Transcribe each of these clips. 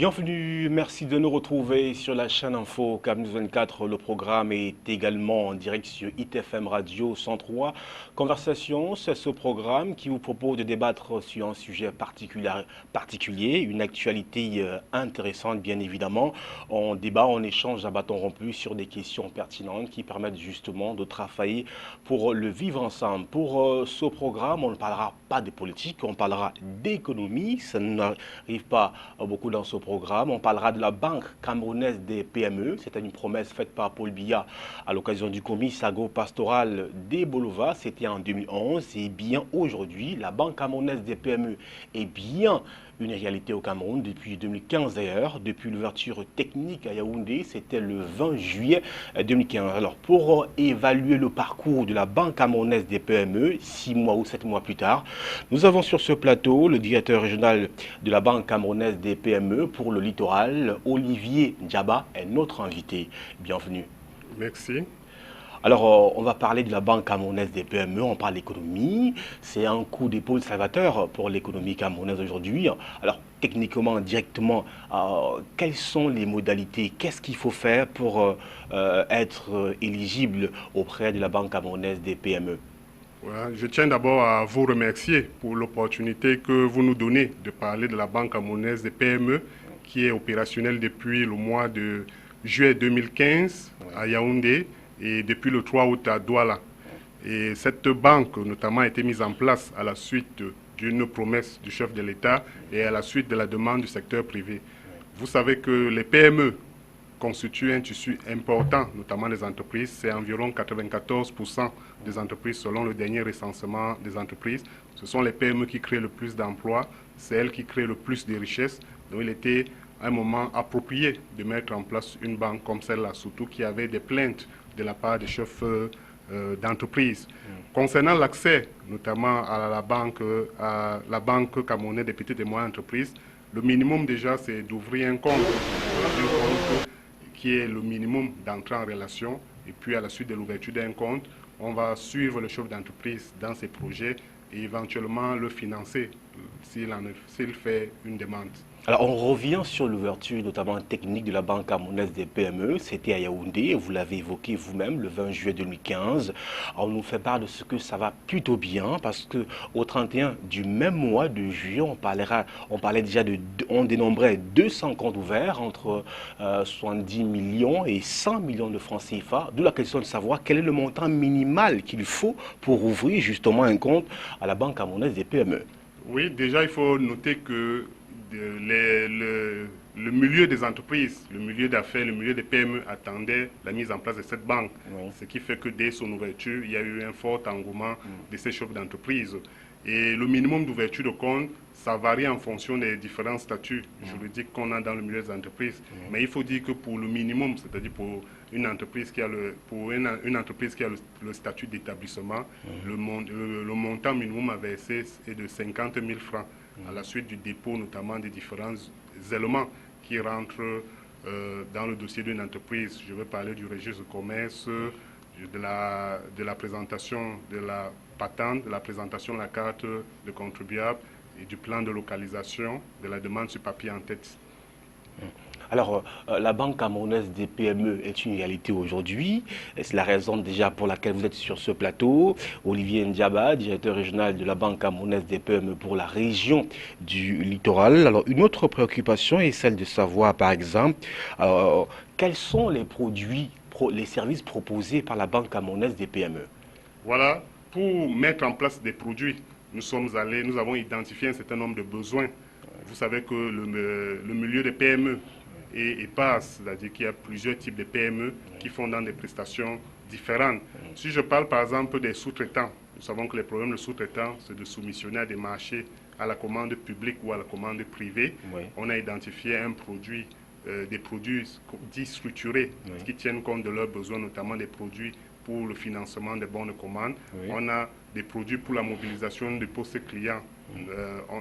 Bienvenue, merci de nous retrouver sur la chaîne Info Cap News 24. Le programme est également en direct sur ITFM Radio 103. Conversation, c'est ce programme qui vous propose de débattre sur un sujet particulier, une actualité intéressante bien évidemment. On débat, on échange à bâton rompu sur des questions pertinentes qui permettent justement de travailler pour le vivre ensemble. Pour ce programme, on ne parlera pas de politique, on parlera d'économie. Ça n'arrive pas beaucoup dans ce programme. On parlera de la Banque camerounaise des PME. C'était une promesse faite par Paul Biya à l'occasion du comice agro-pastoral des Bolova. C'était en 2011. Et bien aujourd'hui, la Banque camerounaise des PME est bien une réalité au Cameroun depuis 2015 d'ailleurs, depuis l'ouverture technique à Yaoundé, c'était le 20 juillet 2015. Alors pour évaluer le parcours de la Banque camerounaise des PME, 6 mois ou 7 mois plus tard, nous avons sur ce plateau le directeur régional de la Banque camerounaise des PME pour le littoral, Olivier Ndjaba, est notre invité. Bienvenue. Merci. Alors, on va parler de la Banque camerounaise des PME, on parle d'économie. C'est un coup d'épaule salvateur pour l'économie camerounaise aujourd'hui. Alors, techniquement, directement, quelles sont les modalités? Qu'est-ce qu'il faut faire pour être éligible auprès de la Banque camerounaise des PME? Voilà, je tiens d'abord à vous remercier pour l'opportunité que vous nous donnez de parler de la Banque camerounaise des PME qui est opérationnelle depuis le mois de juillet 2015 à Yaoundé et depuis le 3 août à Douala. Et cette banque, notamment, a été mise en place à la suite d'une promesse du chef de l'État et à la suite de la demande du secteur privé. Vous savez que les PME constituent un tissu important, notamment des entreprises. C'est environ 94% des entreprises selon le dernier recensement des entreprises. Ce sont les PME qui créent le plus d'emplois, c'est elles qui créent le plus de richesses. Donc il était un moment approprié de mettre en place une banque comme celle-là, surtout qu'il y avait des plaintes de la part des chefs d'entreprise. Concernant l'accès, notamment à la banque camerounaise des petites et moyennes entreprises, le minimum déjà, c'est d'ouvrir un compte qui est le minimum d'entrée en relation. Et puis, à la suite de l'ouverture d'un compte, on va suivre le chef d'entreprise dans ses projets et éventuellement le financer s'il fait une demande. Alors, on revient sur l'ouverture, notamment technique, de la Banque camerounaise des PME. C'était à Yaoundé, vous l'avez évoqué vous-même, le 20 juillet 2015. On nous fait part de ce que ça va plutôt bien, parce qu'au 31 du même mois de juillet, on parlait déjà on dénombrait 200 comptes ouverts entre 70 millions et 100 millions de francs CFA. D'où la question de savoir quel est le montant minimal qu'il faut pour ouvrir justement un compte à la Banque camerounaise des PME. Oui, déjà, il faut noter que le milieu des entreprises, le milieu d'affaires, le milieu des PME attendait la mise en place de cette banque. Oui. Ce qui fait que dès son ouverture, il y a eu un fort engouement de ces chefs d'entreprise. Et le minimum d'ouverture de compte, ça varie en fonction des différents statuts juridiques qu'on a dans le milieu des entreprises. Mais il faut dire que pour le minimum, c'est-à-dire pour une entreprise qui a le statut d'établissement, le montant minimum à verser est de 50 000 francs à la suite du dépôt notamment des différents éléments qui rentrent dans le dossier d'une entreprise. Je vais parler du registre de commerce, de la présentation de la patente, de la présentation de la carte de contribuable et du plan de localisation, de la demande sur papier en tête. Alors, la Banque camerounaise des PME est une réalité aujourd'hui. C'est la raison déjà pour laquelle vous êtes sur ce plateau. Olivier Ndjaba, directeur régional de la Banque camerounaise des PME pour la région du littoral. Alors, une autre préoccupation est celle de savoir, par exemple, quels sont les produits, les services proposés par la Banque camerounaise des PME. Voilà, pour mettre en place des produits, nous avons identifié un certain nombre de besoins. Vous savez que le milieu des PME et passe, c'est-à-dire qu'il y a plusieurs types de PME qui font dans des prestations différentes. Si je parle par exemple des sous-traitants, nous savons que les problèmes de sous-traitants, c'est de soumissionner à des marchés à la commande publique ou à la commande privée. Oui. On a identifié des produits dits structurés qui tiennent compte de leurs besoins, notamment des produits pour le financement des bons de commande. Oui. On a des produits pour la mobilisation des postes clients.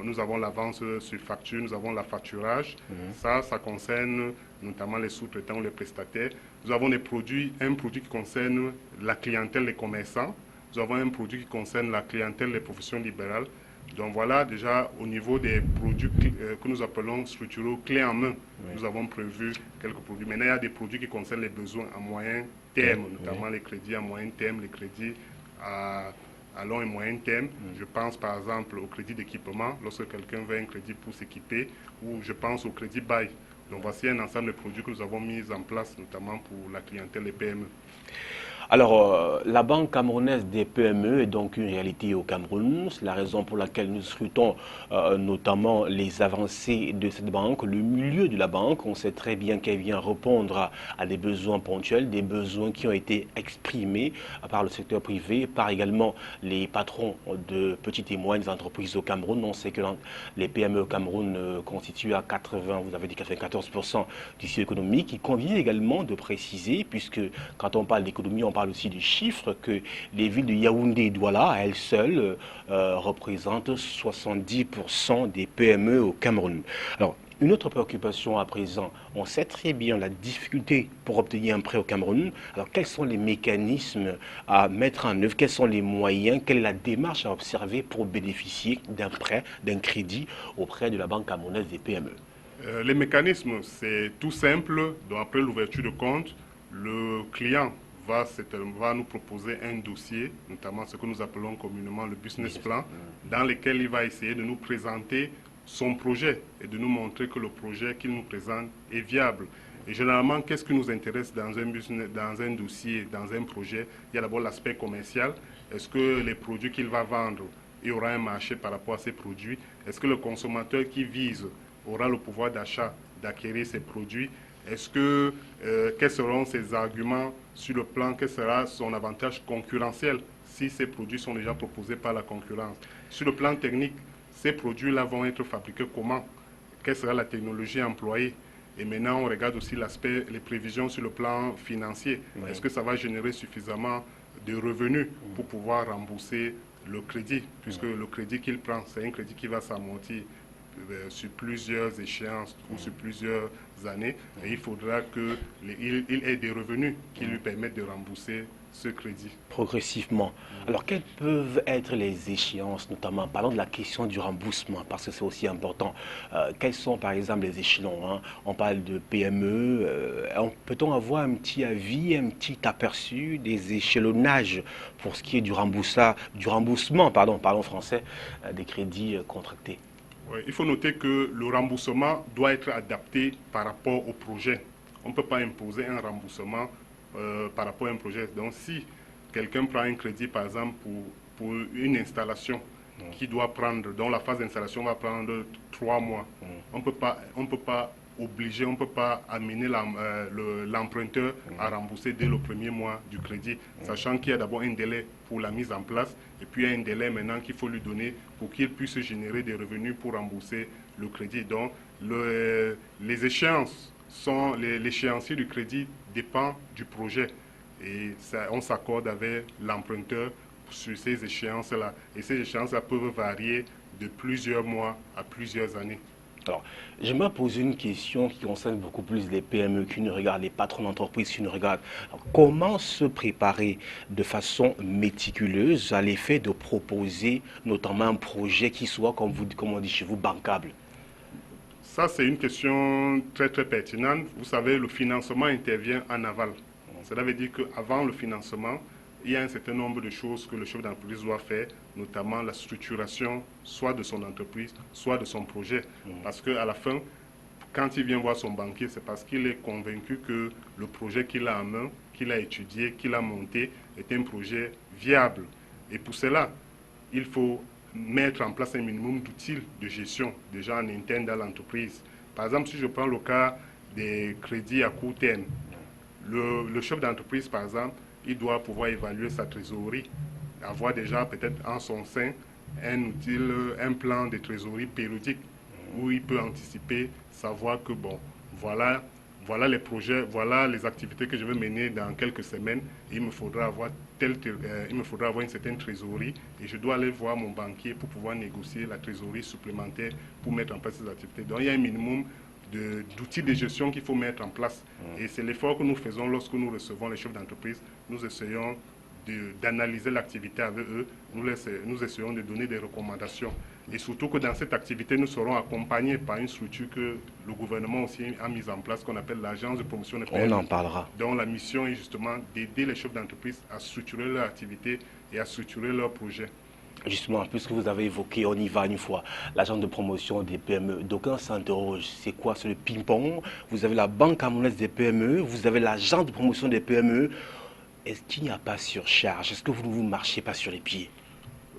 Nous avons l'avance sur facture, nous avons l'affacturage. Ça concerne notamment les sous-traitants ou les prestataires. Nous avons un produit qui concerne la clientèle des commerçants. Nous avons un produit qui concerne la clientèle des professions libérales. Donc voilà, déjà au niveau des produits que nous appelons structuraux clés en main, nous avons prévu quelques produits. Maintenant, il y a des produits qui concernent les besoins à moyen terme, notamment les crédits à moyen terme, les crédits à long et moyen terme. Je pense par exemple au crédit d'équipement, lorsque quelqu'un veut un crédit pour s'équiper, ou je pense au crédit bail. Donc voici un ensemble de produits que nous avons mis en place, notamment pour la clientèle des PME. Alors, la Banque camerounaise des PME est donc une réalité au Cameroun. C'est la raison pour laquelle nous scrutons notamment les avancées de cette banque, le milieu de la banque. On sait très bien qu'elle vient répondre à des besoins ponctuels, des besoins qui ont été exprimés par le secteur privé, par également les patrons de petites et moyennes entreprises au Cameroun. On sait que les PME au Cameroun constituent à 80, vous avez dit 94% du tissu économique. Il convient également de préciser, puisque quand on parle d'économie, on parle aussi des chiffres, que les villes de Yaoundé et Douala, à elles seules, représentent 70% des PME au Cameroun. Alors, une autre préoccupation à présent, on sait très bien la difficulté pour obtenir un prêt au Cameroun. Alors, quels sont les mécanismes à mettre en œuvre? Quels sont les moyens? Quelle est la démarche à observer pour bénéficier d'un prêt, d'un crédit auprès de la Banque camerounaise des PME? Les mécanismes, c'est tout simple. Donc, après l'ouverture de compte, le client va nous proposer un dossier, notamment ce que nous appelons communément le business plan, dans lequel il va essayer de nous présenter son projet et de nous montrer que le projet qu'il nous présente est viable. Et généralement, qu'est-ce qui nous intéresse dans un business, dans un dossier, dans un projet? Il y a d'abord l'aspect commercial. Est-ce que les produits qu'il va vendre, il y aura un marché par rapport à ces produits? Est-ce que le consommateur qui vise aura le pouvoir d'achat d'acquérir ces produits? Est-ce que, quels seront ses arguments sur le plan, quel sera son avantage concurrentiel si ces produits sont déjà proposés par la concurrence? Sur le plan technique, ces produits-là vont être fabriqués comment? Quelle sera la technologie employée? Et maintenant, on regarde aussi l'aspect, les prévisions sur le plan financier. Oui. Est-ce que ça va générer suffisamment de revenus pour pouvoir rembourser le crédit? Puisque le crédit qu'il prend, c'est un crédit qui va s'amortir sur plusieurs échéances ou sur plusieurs années, et il faudra qu'il ait des revenus qui lui permettent de rembourser ce crédit. Progressivement. Alors, quelles peuvent être les échéances, notamment, parlons de la question du remboursement, parce que c'est aussi important. Quels sont, par exemple, les échelons, hein? On parle de PME. Peut-on avoir un petit avis, un petit aperçu des échelonnages pour ce qui est du remboursement, parlons français, des crédits contractés? Oui, il faut noter que le remboursement doit être adapté par rapport au projet. On ne peut pas imposer un remboursement par rapport à un projet. Donc si quelqu'un prend un crédit, par exemple, pour une installation qui doit prendre, dont la phase d'installation va prendre 3 mois, on peut pas obliger, on ne peut pas amener l'emprunteur à rembourser dès le premier mois du crédit, sachant qu'il y a d'abord un délai pour la mise en place et puis un délai maintenant qu'il faut lui donner pour qu'il puisse générer des revenus pour rembourser le crédit. Donc les échéances l'échéancier du crédit dépend du projet et on s'accorde avec l'emprunteur sur ces échéances-là. Et ces échéances-là peuvent varier de plusieurs mois à plusieurs années. Alors, j'aimerais poser une question qui concerne beaucoup plus les PME qui nous regardent, les patrons d'entreprise qui nous regardent. Alors, comment se préparer de façon méticuleuse à l'effet de proposer notamment un projet qui soit, comme on dit chez vous, bancable? Ça, c'est une question très très pertinente. Vous savez, le financement intervient en aval. Cela veut dire qu'avant le financement, il y a un certain nombre de choses que le chef d'entreprise doit faire, notamment la structuration soit de son entreprise, soit de son projet. Parce qu'à la fin, quand il vient voir son banquier, c'est parce qu'il est convaincu que le projet qu'il a en main, qu'il a étudié, qu'il a monté, est un projet viable. Et pour cela, il faut mettre en place un minimum d'outils de gestion, déjà en interne dans l'entreprise. Par exemple, si je prends le cas des crédits à court terme, le chef d'entreprise, par exemple, il doit pouvoir évaluer sa trésorerie, avoir déjà peut-être en son sein un plan de trésorerie périodique où il peut anticiper, savoir que bon, voilà les projets, voilà les activités que je vais mener dans quelques semaines. Il me faudra avoir une certaine trésorerie et je dois aller voir mon banquier pour pouvoir négocier la trésorerie supplémentaire pour mettre en place ces activités. Donc il y a un minimum d'outils de gestion qu'il faut mettre en place. Et c'est l'effort que nous faisons lorsque nous recevons les chefs d'entreprise. Nous essayons d'analyser l'activité avec eux. Nous essayons de donner des recommandations. Et surtout que dans cette activité, nous serons accompagnés par une structure que le gouvernement aussi a mise en place, qu'on appelle l'Agence de promotion des PME. On en parlera. Dont la mission est justement d'aider les chefs d'entreprise à structurer leur activité et à structurer leurs projets. Justement, puisque vous avez évoqué, on y va une fois, l'agence de promotion des PME. D'aucuns s'interrogent, c'est quoi? C'est le ping-pong. Vous avez la Banque camerounaise des PME, vous avez l'agence de promotion des PME. Est-ce qu'il n'y a pas surcharge? Est-ce que vous ne vous marchez pas sur les pieds?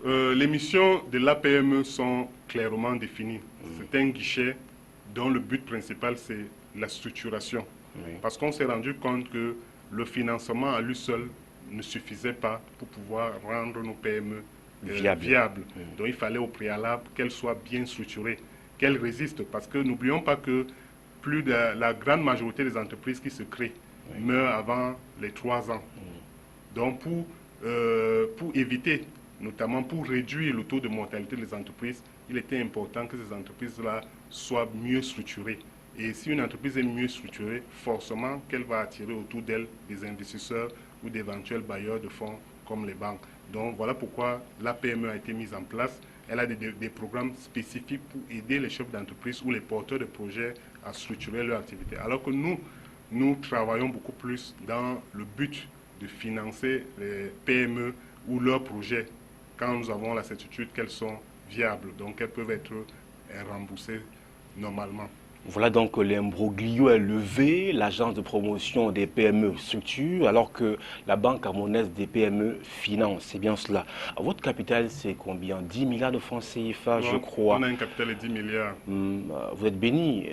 Les missions de l'APME sont clairement définies. C'est un guichet dont le but principal, c'est la structuration. Oui. Parce qu'on s'est rendu compte que le financement à lui seul ne suffisait pas pour pouvoir rendre nos PME viables. Donc il fallait au préalable qu'elles soient bien structurées, qu'elles résistent. Parce que n'oublions pas que plus de la grande majorité des entreprises qui se créent meurent avant les 3 ans. Donc pour éviter, notamment pour réduire le taux de mortalité des entreprises, il était important que ces entreprises-là soient mieux structurées. Et si une entreprise est mieux structurée, forcément qu'elle va attirer autour d'elle des investisseurs ou d'éventuels bailleurs de fonds comme les banques. Donc voilà pourquoi la PME a été mise en place. Elle a des programmes spécifiques pour aider les chefs d'entreprise ou les porteurs de projets à structurer leur activité. Alors que nous travaillons beaucoup plus dans le but de financer les PME ou leurs projets quand nous avons la certitude qu'elles sont viables, donc elles peuvent être remboursées normalement. Voilà donc que l'imbroglio est levé, l'agence de promotion des PME structure, alors que la Banque camerounaise des PME finance. C'est bien cela. Votre capital, c'est combien? 10 milliards de francs CFA, je crois. On a un capital de 10 milliards. Vous êtes béni.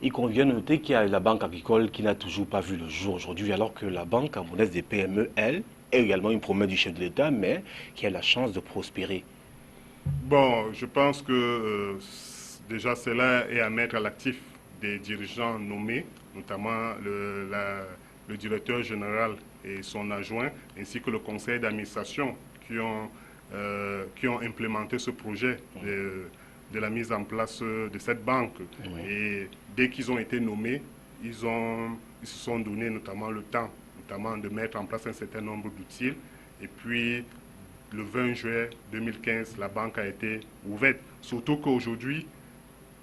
Il convient de noter qu'il y a la Banque agricole qui n'a toujours pas vu le jour aujourd'hui, alors que la Banque camerounaise des PME, elle, est également une promesse du chef de l'État, mais qui a la chance de prospérer. Bon, je pense que déjà cela est à mettre à l'actif des dirigeants nommés, notamment le directeur général et son adjoint, ainsi que le conseil d'administration qui ont implémenté ce projet de la mise en place de cette banque. Oui. Et dès qu'ils ont été nommés, ils se sont donné notamment le temps de mettre en place un certain nombre d'outils. Et puis, le 20 juillet 2015, la banque a été ouverte. Surtout qu'aujourd'hui,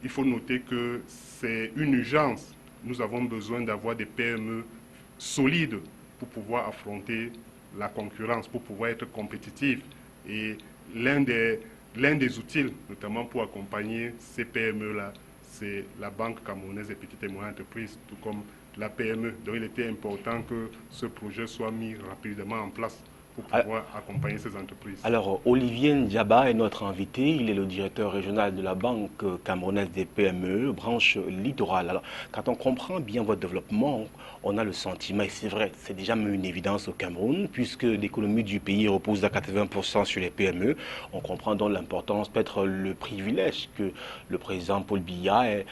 il faut noter que c'est une urgence. Nous avons besoin d'avoir des PME solides pour pouvoir affronter la concurrence, pour pouvoir être compétitifs. Et l'un des outils, notamment pour accompagner ces PME-là, c'est la Banque camerounaise des petites et moyennes entreprises, tout comme la PME. Donc il était important que ce projet soit mis rapidement en place pour pouvoir accompagner ces entreprises. Alors, Olivier Ndiaba est notre invité. Il est le directeur régional de la Banque camerounaise des PME, branche littorale. Alors, quand on comprend bien votre développement, on a le sentiment, et c'est vrai, c'est déjà même une évidence au Cameroun, puisque l'économie du pays repose à 80% sur les PME. On comprend donc l'importance, peut-être le privilège que le président Paul Biya ait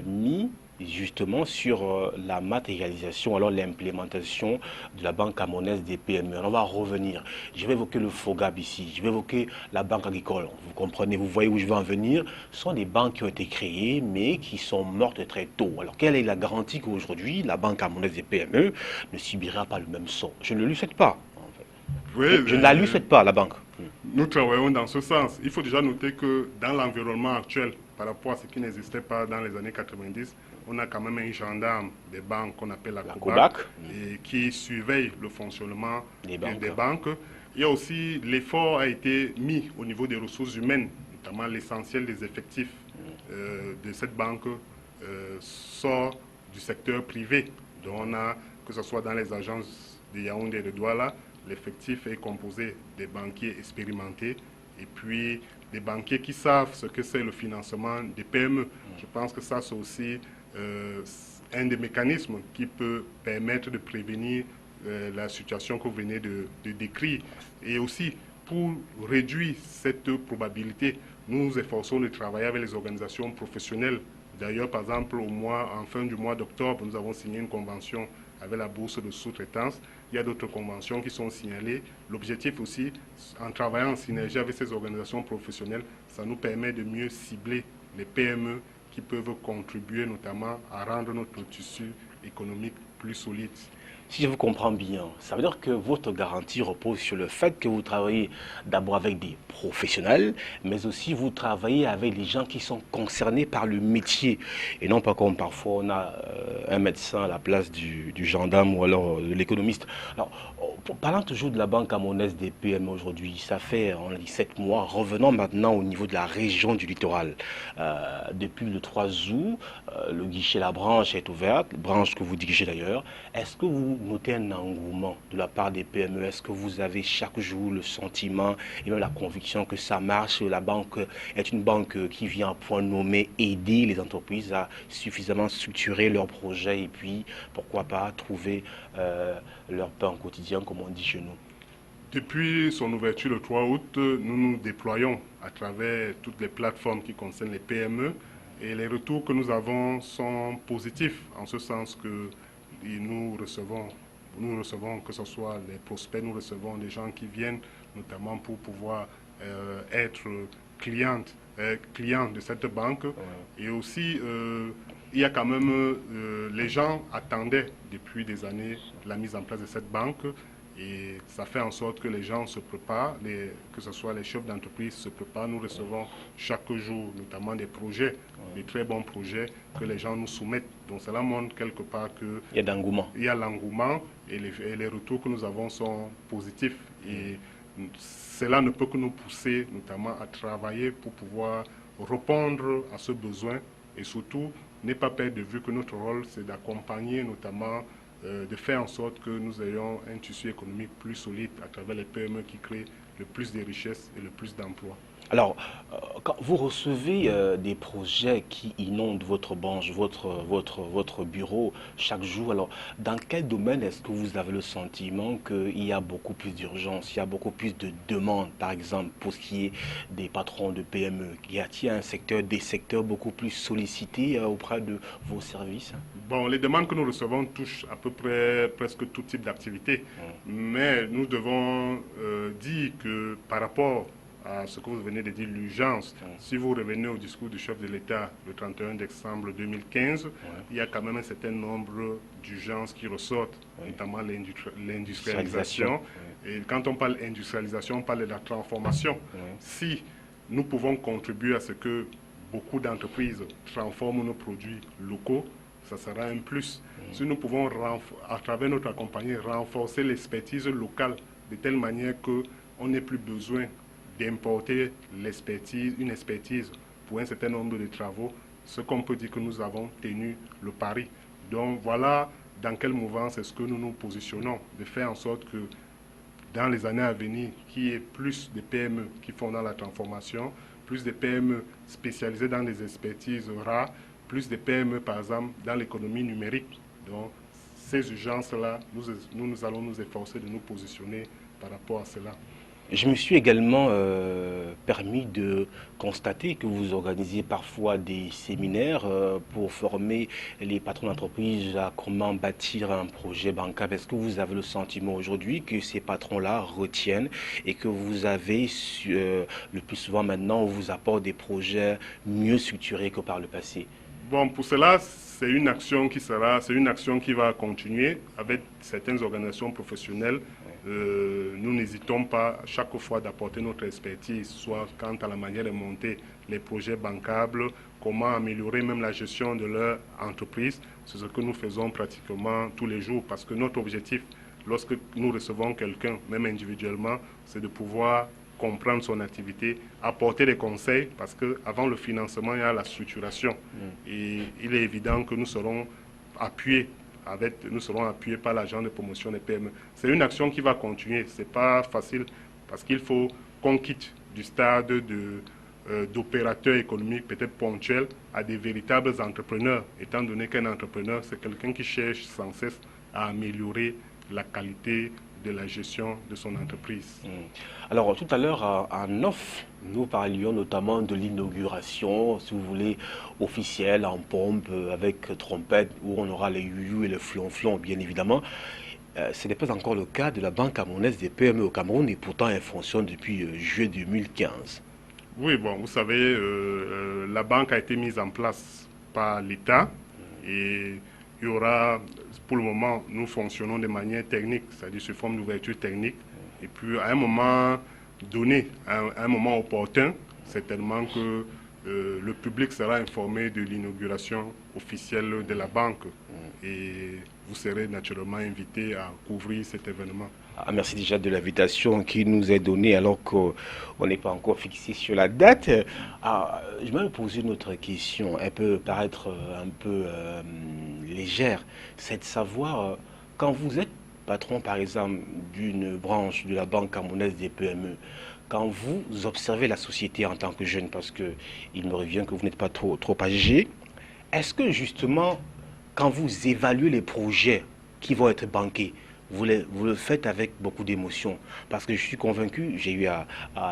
mis justement sur la matérialisation, alors l'implémentation de la Banque camerounaise des PME. Alors on va revenir. Je vais évoquer le FOGAB ici, je vais évoquer la Banque agricole. Vous comprenez, vous voyez où je veux en venir. Ce sont des banques qui ont été créées, mais qui sont mortes très tôt. Alors quelle est la garantie qu'aujourd'hui, la Banque camerounaise des PME ne subira pas le même sort? Je ne le lui souhaite pas. En fait. Oui, je ne la lui souhaite pas, la banque. Nous travaillons dans ce sens. Il faut déjà noter que dans l'environnement actuel, par rapport à ce qui n'existait pas dans les années 90, on a quand même un gendarme des banques qu'on appelle la COBAC, et qui surveille le fonctionnement des banques. Il y a aussi, l'effort a été mis au niveau des ressources humaines, notamment l'essentiel des effectifs de cette banque sort du secteur privé. Donc on a, que ce soit dans les agences de Yaoundé et de Douala, l'effectif est composé des banquiers expérimentés et puis des banquiers qui savent ce que c'est le financement des PME. Je pense que ça, c'est aussi un des mécanismes qui peut permettre de prévenir la situation que vous venez de décrire. Et aussi, pour réduire cette probabilité, nous nous efforçons de travailler avec les organisations professionnelles. D'ailleurs, par exemple, en fin du mois d'octobre, nous avons signé une convention avec la bourse de sous-traitance. Il y a d'autres conventions qui sont signalées. L'objectif aussi, en travaillant en synergie avec ces organisations professionnelles, ça nous permet de mieux cibler les PME qui peuvent contribuer notamment à rendre notre tissu économique plus solide. Si je vous comprends bien, ça veut dire que votre garantie repose sur le fait que vous travaillez d'abord avec des professionnels, mais aussi vous travaillez avec des gens qui sont concernés par le métier. Et non pas comme parfois on a un médecin à la place du gendarme ou alors de l'économiste. Alors, parlant toujours de la Banque camerounaise des PME aujourd'hui, ça fait, on a dit, 7 mois. Revenons maintenant au niveau de la région du littoral. Depuis le 3 août, le guichet, la branche est ouverte, branche que vous dirigez d'ailleurs. Est-ce que vous notez un engouement de la part des PME? Est-ce que vous avez chaque jour le sentiment et même la conviction que ça marche? La banque est une banque qui vient à point nommé aider les entreprises à suffisamment structurer leurs projets et puis, pourquoi pas, trouver leur pain au quotidien, comme on dit chez nous. Depuis son ouverture le 3 août, nous nous déployons à travers toutes les plateformes qui concernent les PME et les retours que nous avons sont positifs en ce sens que nous recevons que ce soit les prospects, nous recevons des gens qui viennent notamment pour pouvoir être clients de cette banque. Ouais. Et aussi, il y a quand même, les gens attendaient depuis des années la mise en place de cette banque. Et ça fait en sorte que les gens se préparent, que ce soit les chefs d'entreprise se préparent. Nous recevons chaque jour notamment des projets, des très bons projets que les gens nous soumettent. Donc cela montre quelque part qu'il y a d'engouement. Il y a l'engouement et les retours que nous avons sont positifs. Et cela ne peut que nous pousser notamment à travailler pour pouvoir répondre à ce besoin et surtout ne pas perdre de vue que notre rôle c'est d'accompagner notamment de faire en sorte que nous ayons un tissu économique plus solide à travers les PME qui créent le plus de richesses et le plus d'emplois. Alors, quand vous recevez des projets qui inondent votre branche, votre bureau chaque jour, alors dans quel domaine est-ce que vous avez le sentiment qu'il y a beaucoup plus d'urgence, il y a beaucoup plus de demandes, par exemple, pour ce qui est des patrons de PME? Y a-t-il des secteurs beaucoup plus sollicités auprès de vos services? Bon, les demandes que nous recevons touchent à peu près presque tout type d'activité, mais nous devons dire que par rapport à ce que vous venez de dire, l'urgence. Si vous revenez au discours du chef de l'État le 31 décembre 2015, il y a quand même un certain nombre d'urgences qui ressortent, notamment l'industrialisation. Et quand on parle d'industrialisation, on parle de la transformation. Si nous pouvons contribuer à ce que beaucoup d'entreprises transforment nos produits locaux, ça sera un plus. Si nous pouvons, à travers notre accompagnement, renforcer l'expertise locale de telle manière qu'on n'ait plus besoin d'importer une expertise pour un certain nombre de travaux, ce qu'on peut dire que nous avons tenu le pari. Donc voilà dans quelle mouvance est-ce que nous nous positionnons, de faire en sorte que dans les années à venir, qu'il y ait plus de PME qui font dans la transformation, plus de PME spécialisées dans des expertises rares, plus de PME par exemple dans l'économie numérique. Donc ces urgences-là, nous allons nous efforcer de nous positionner par rapport à cela. Je me suis également permis de constater que vous organisiez parfois des séminaires pour former les patrons d'entreprise à comment bâtir un projet bancaire. Est-ce que vous avez le sentiment aujourd'hui que ces patrons-là retiennent et que vous avez le plus souvent maintenant, on vous apporte des projets mieux structurés que par le passé? Bon, pour cela, c'est une action qui va continuer avec certaines organisations professionnelles. Nous n'hésitons pas chaque fois d'apporter notre expertise, soit quant à la manière de monter les projets bancables, comment améliorer même la gestion de leur entreprise. C'est ce que nous faisons pratiquement tous les jours parce que notre objectif, lorsque nous recevons quelqu'un, même individuellement, c'est de pouvoir comprendre son activité, apporter des conseils, parce qu'avant le financement, il y a la structuration. Et il est évident que nous serons appuyés par l'agent de promotion des PME. C'est une action qui va continuer. Ce n'est pas facile, parce qu'il faut qu'on quitte du stade d'opérateurs économiques peut-être ponctuels à des véritables entrepreneurs, étant donné qu'un entrepreneur, c'est quelqu'un qui cherche sans cesse à améliorer la qualité de la gestion de son entreprise. Alors tout à l'heure en off, nous parlions notamment de l'inauguration, si vous voulez, officielle en pompe avec trompette où on aura les youyou et les flonflons bien évidemment. Ce n'est pas encore le cas de la Banque camerounaise des PME au Cameroun et pourtant elle fonctionne depuis juillet 2015. Oui, bon, vous savez, la banque a été mise en place par l'État et il y aura, pour le moment, nous fonctionnons de manière technique, c'est-à-dire sous forme d'ouverture technique. Et puis, à un moment donné, à un moment opportun, certainement que le public sera informé de l'inauguration officielle de la banque. Et vous serez naturellement invité à couvrir cet événement. Ah, merci déjà de l'invitation qui nous est donnée alors qu'on n'est pas encore fixé sur la date. Je vais me poser une autre question. Elle peut paraître un peu légère. C'est de savoir, quand vous êtes patron, par exemple, d'une branche de la Banque camerounaise des PME, quand vous observez la société en tant que jeune, parce que il me revient que vous n'êtes pas trop âgé, est-ce que justement, quand vous évaluez les projets qui vont être banqués, vous le faites avec beaucoup d'émotion? Parce que je suis convaincu, j'ai eu à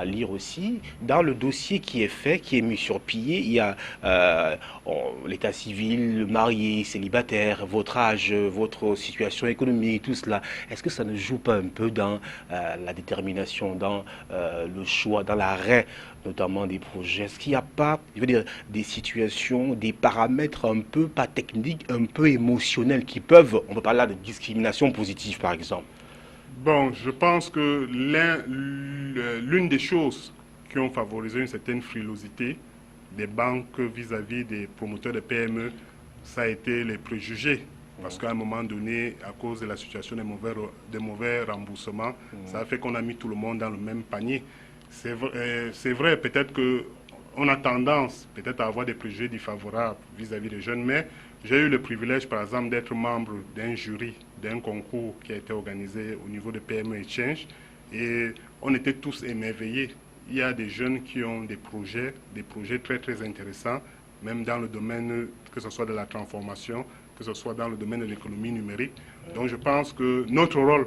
lire aussi, dans le dossier qui est fait, qui est mis sur pied, il y a l'état civil, le marié, célibataire, votre âge, votre situation économique, tout cela. Est-ce que ça ne joue pas un peu dans la détermination, dans le choix, dans l'arrêt notamment des projets? Est-ce qu'il n'y a pas, je veux dire, des situations, des paramètres un peu, pas techniques, un peu émotionnels qui peuvent, on peut parler là de discrimination positive par exemple? Bon, je pense que l'une des choses qui ont favorisé une certaine frilosité des banques vis-à-vis des promoteurs de PME, ça a été les préjugés. Parce qu'à un moment donné, à cause de la situation des mauvais remboursements, ça a fait qu'on a mis tout le monde dans le même panier. C'est vrai, peut-être qu'on a tendance peut-être à avoir des préjugés défavorables vis-à-vis des jeunes, mais j'ai eu le privilège, par exemple, d'être membre d'un jury, d'un concours qui a été organisé au niveau de PME Exchange, et on était tous émerveillés. Il y a des jeunes qui ont des projets très très intéressants, même dans le domaine, que ce soit de la transformation, que ce soit dans le domaine de l'économie numérique. Donc je pense que notre rôle,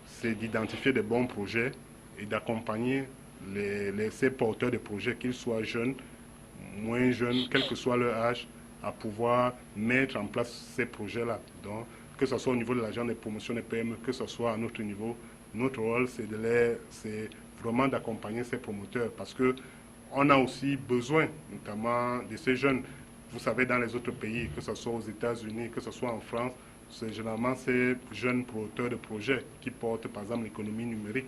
c'est d'identifier des bons projets et d'accompagner ces porteurs de projets, qu'ils soient jeunes, moins jeunes, quel que soit leur âge, à pouvoir mettre en place ces projets-là. Donc, que ce soit au niveau de l'agence de promotion des PME, que ce soit à notre niveau, notre rôle, c'est vraiment d'accompagner ces promoteurs parce qu'on a aussi besoin, notamment de ces jeunes. Vous savez, dans les autres pays, que ce soit aux États-Unis, que ce soit en France, c'est généralement ces jeunes promoteurs de projets qui portent, par exemple, l'économie numérique.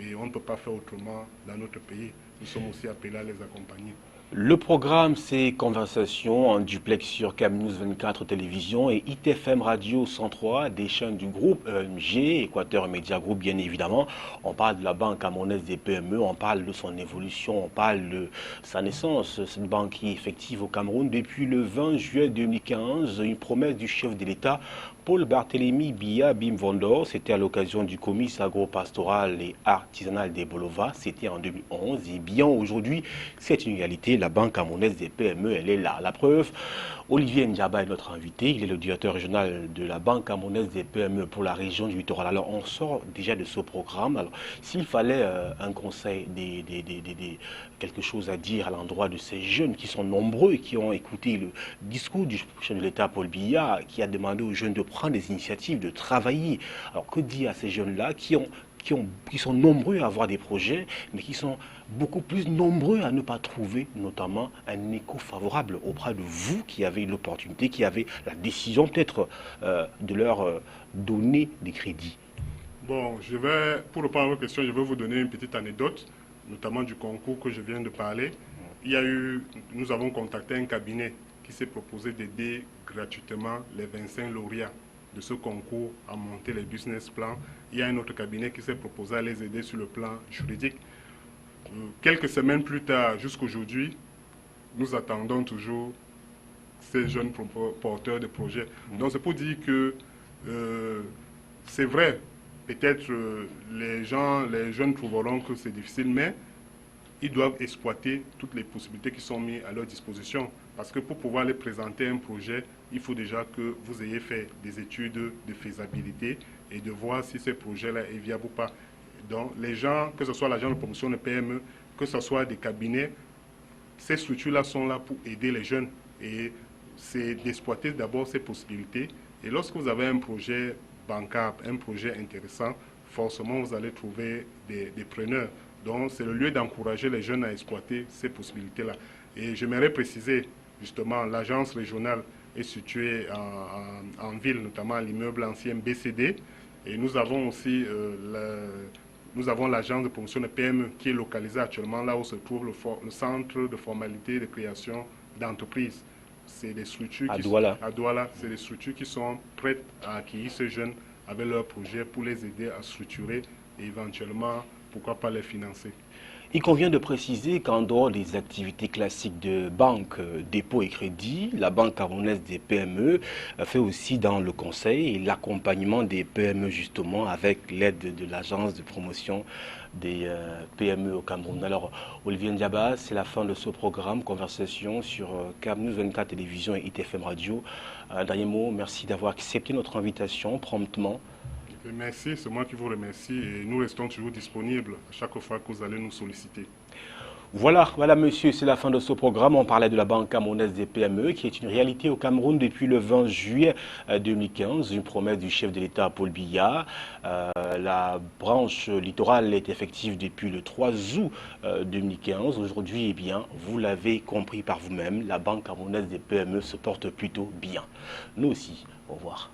Et on ne peut pas faire autrement dans notre pays. Nous sommes aussi appelés à les accompagner. Le programme, c'est Conversation en duplex sur CamNews 24 Télévision et ITFM Radio 103, des chaînes du groupe EMG, Équateur Média Group, bien évidemment. On parle de la Banque camerounaise des PME, on parle de son évolution, on parle de sa naissance. C'est une banque qui est effective au Cameroun depuis le 20 juillet 2015, une promesse du chef de l'État Paul Barthélémy Biya Bimvondor, c'était à l'occasion du comice agro-pastoral et artisanal des Bolova, c'était en 2011. Et bien aujourd'hui, c'est une réalité, la Banque camerounaise des PME, elle est là. La preuve, Olivier Ndiaba est notre invité, il est le directeur régional de la Banque camerounaise des PME pour la région du littoral. Alors on sort déjà de ce programme. Alors s'il fallait un conseil, quelque chose à dire à l'endroit de ces jeunes qui sont nombreux et qui ont écouté le discours du chef de l'État Paul Biya, qui a demandé aux jeunes de prendre des initiatives, de travailler. Alors que dire à ces jeunes-là qui sont nombreux à avoir des projets, mais qui sont beaucoup plus nombreux à ne pas trouver notamment un écho favorable auprès de vous qui avez l'opportunité, qui avez la décision peut-être de leur donner des crédits? Bon, pour répondre à votre question, je vais vous donner une petite anecdote, notamment du concours que je viens de parler. Nous avons contacté un cabinet qui s'est proposé d'aider gratuitement les 25 lauréats de ce concours à monter les business plans. Il y a un autre cabinet qui s'est proposé à les aider sur le plan juridique. Quelques semaines plus tard, jusqu'aujourd'hui, nous attendons toujours ces jeunes porteurs de projets. Donc c'est pour dire que c'est vrai, peut-être les jeunes trouveront que c'est difficile, mais ils doivent exploiter toutes les possibilités qui sont mises à leur disposition. Parce que pour pouvoir les présenter un projet, il faut déjà que vous ayez fait des études de faisabilité et de voir si ce projet-là est viable ou pas. Donc les gens, que ce soit l'agent de promotion de PME, que ce soit des cabinets, ces structures-là sont là pour aider les jeunes. Et c'est d'exploiter d'abord ces possibilités. Et lorsque vous avez un projet bancable, un projet intéressant, forcément vous allez trouver des preneurs. Donc c'est le lieu d'encourager les jeunes à exploiter ces possibilités-là. Et j'aimerais préciser justement l'agence régionale est situé en ville, notamment à l'immeuble ancien BCD. Et nous avons aussi l'agence de promotion de PME qui est localisée actuellement là où se trouve le centre de formalité de création d'entreprise. C'est des structures à Douala. À Douala, c'est des structures qui sont prêtes à accueillir ces jeunes avec leurs projets pour les aider à structurer et éventuellement, pourquoi pas les financer. Il convient de préciser qu'en dehors des activités classiques de banque, dépôt et crédit, la Banque camerounaise des PME fait aussi dans le conseil et l'accompagnement des PME justement avec l'aide de l'agence de promotion des PME au Cameroun. Alors, Olivier Ndiaba, c'est la fin de ce programme, conversation sur CAMNews 24 Télévision et ITFM Radio. Un dernier mot, merci d'avoir accepté notre invitation promptement. Merci, c'est moi qui vous remercie et nous restons toujours disponibles à chaque fois que vous allez nous solliciter. Voilà monsieur, c'est la fin de ce programme. On parlait de la Banque camerounaise des PME qui est une réalité au Cameroun depuis le 20 juillet 2015, une promesse du chef de l'État Paul Biya. La branche littorale est effective depuis le 3 août 2015. Aujourd'hui, eh bien, vous l'avez compris par vous-même, la Banque camerounaise des PME se porte plutôt bien. Nous aussi, au revoir.